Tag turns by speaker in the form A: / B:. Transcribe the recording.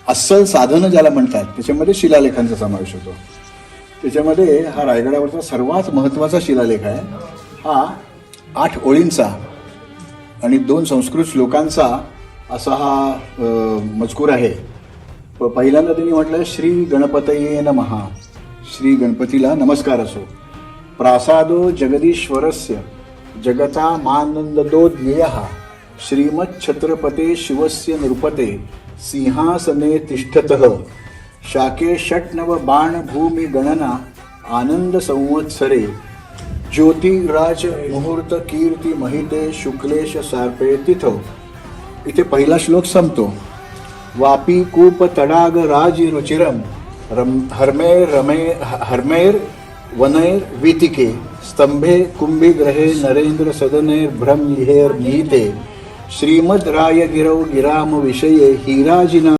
A: अस्सल साधनं ज्याला म्हणतात त्याच्यामध्ये शिलालेखांचा समावेश होतो. त्याच्यामध्ये हा रायगडावरचा सर्वात महत्त्वाचा शिलालेख आहे. हा 8 ओळींचा आणि 2 संस्कृत श्लोकांचा असा हा मजकूर आहे. पहिल्यांदा त्यांनी म्हटलं श्री गणपतये नमः, श्री गणपतीला नमस्कार असो. प्रासादो जगदीश्वरस्य जगता मानंदो ज्ञेयः श्रीमच्छत्रपते शिवस्य नृपते सिंहासने तिष्ठतः शाके षट्नव बाण भूमि गणना आनंद संवत्सरे ज्योतिराज मुहूर्त कीर्ती महिते शुक्लेश सार्पे तिथ. इथे पहिला श्लोक संपतो. वापी कूप तडाग राजी रुचिरम हर्मेर वनैर वीतिके स्तंभे कुंभी ग्रहे नरेंद्र सदने भ्रम लिहेर निहिते श्रीमद राय गिरौ गिराम विषये हिराजिना